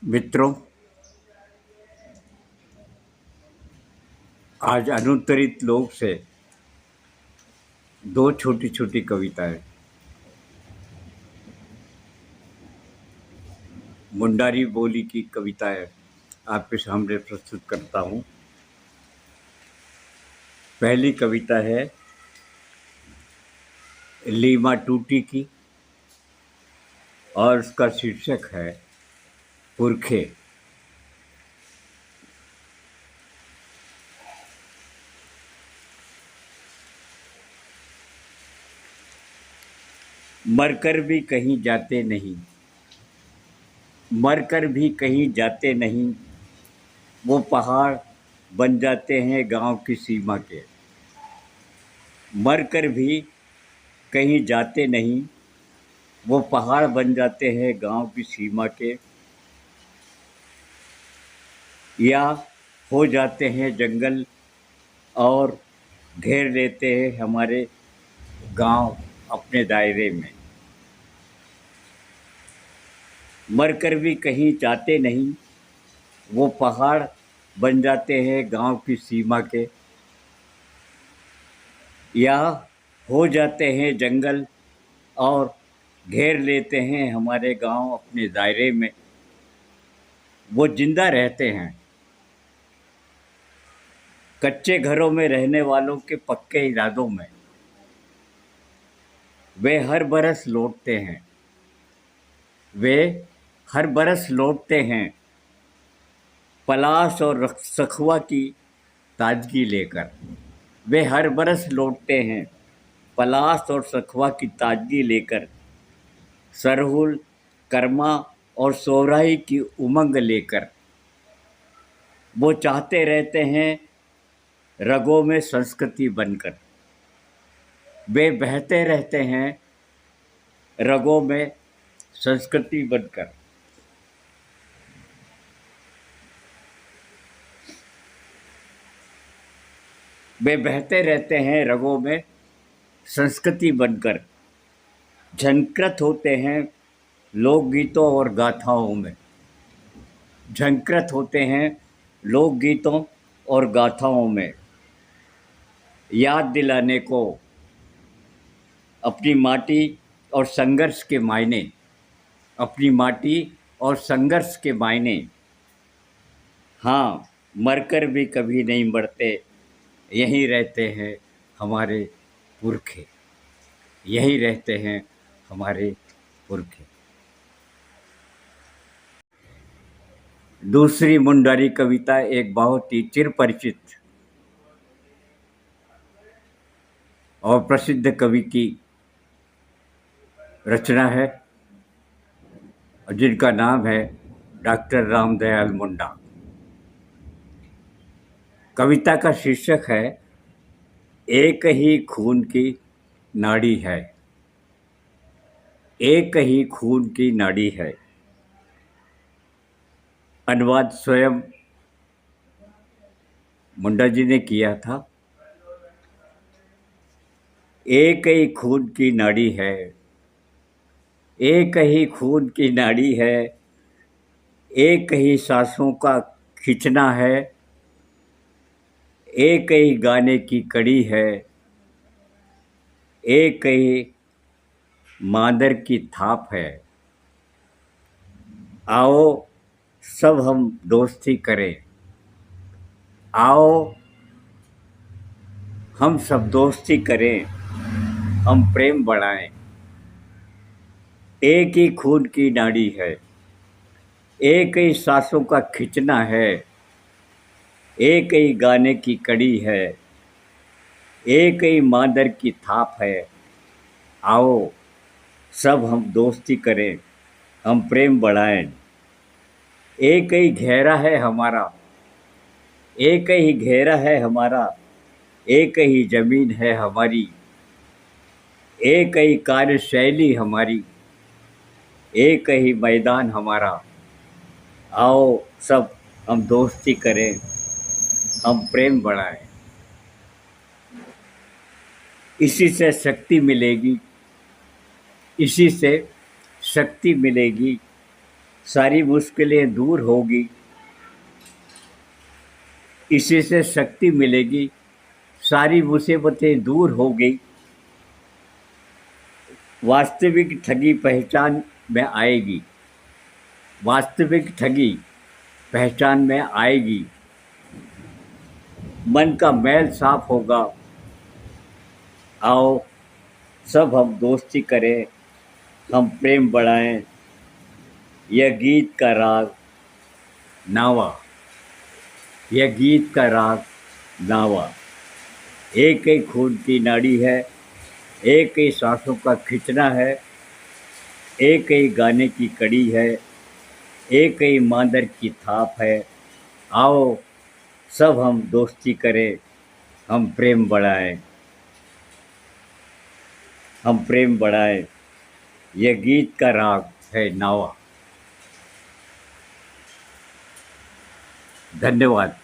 मित्रों, आज अनुत्तरित लोक से दो छोटी छोटी कविताएं मुंडारी बोली की कविताएं आपके सामने प्रस्तुत करता हूं। पहली कविता है लीमा टूटी की और उसका शीर्षक है पुरखे। मरकर भी कहीं जाते नहीं, मरकर भी कहीं जाते नहीं, वो पहाड़ बन जाते हैं गांव की सीमा के। मरकर भी कहीं जाते नहीं, वो पहाड़ बन जाते हैं गांव की सीमा के, या हो जाते हैं जंगल और घेर लेते हैं हमारे गांव अपने दायरे में। मरकर भी कहीं जाते नहीं, वो पहाड़ बन जाते हैं गांव की सीमा के, या हो जाते हैं जंगल और घेर लेते हैं हमारे गांव अपने दायरे में। वो जिंदा रहते हैं कच्चे घरों में रहने वालों के पक्के इरादों में। वे हर बरस लौटते हैं, वे हर बरस लौटते हैं पलाश और सखुआ की ताजगी लेकर। वे हर बरस लौटते हैं पलाश और सखुआ की ताजगी लेकर, सरहुल, कर्मा और सोहराई की उमंग लेकर। वो चाहते रहते हैं रगों में संस्कृति बनकर, वे बहते रहते हैं रगों में संस्कृति बनकर। वे बहते रहते हैं रगों में संस्कृति बनकर, झंकृत होते हैं लोकगीतों और गाथाओं में। झंकृत होते हैं लोकगीतों और गाथाओं में, याद दिलाने को अपनी माटी और संघर्ष के मायने, अपनी माटी और संघर्ष के मायने। हाँ, मरकर भी कभी नहीं मरते, यहीं रहते हैं हमारे पुरखे, यहीं रहते हैं हमारे पुरखे। दूसरी मुंडारी कविता एक बहुत ही चिरपरिचित और प्रसिद्ध कवि की रचना है, जिनका नाम है डॉक्टर रामदयाल मुंडा। कविता का शीर्षक है एक ही खून की नाड़ी है, एक ही खून की नाड़ी है। अनुवाद स्वयं मुंडा जी ने किया था। एक ही खून की नाड़ी है, एक ही खून की नाड़ी है, एक ही सांसों का खींचना है, एक ही गाने की कड़ी है, एक ही मादर की थाप है। आओ सब हम दोस्ती करें, आओ हम सब दोस्ती करें, हम प्रेम बढ़ाएं। एक ही खून की नाड़ी है, एक ही सांसों का खींचना है, एक ही गाने की कड़ी है, एक ही मादर की थाप है। आओ सब हम दोस्ती करें, हम प्रेम बढ़ाएं। एक ही घेरा है हमारा, एक ही घेरा है हमारा, एक ही जमीन है हमारी, एक ही कार्यशैली हमारी, एक ही मैदान हमारा। आओ सब हम दोस्ती करें, हम प्रेम बढ़ाएं। इसी से शक्ति मिलेगी, इसी से शक्ति मिलेगी, सारी मुश्किलें दूर होगी, इसी से शक्ति मिलेगी। सारी मुसीबतें दूर होगी, वास्तविक ठगी पहचान में आएगी। वास्तविक ठगी पहचान में आएगी। मन का मैल साफ होगा। आओ सब हम दोस्ती करें, हम प्रेम बढ़ाएं। यह गीत का राग नावा, यह गीत का राग नावा। एक एक खून की नाड़ी है, एक ही सांसों का खिंचना है, एक ही गाने की कड़ी है, एक ही मांदर की थाप है। आओ सब हम दोस्ती करें, हम प्रेम बढ़ाएं, हम प्रेम बढ़ाएं। यह गीत का राग है नावा। धन्यवाद।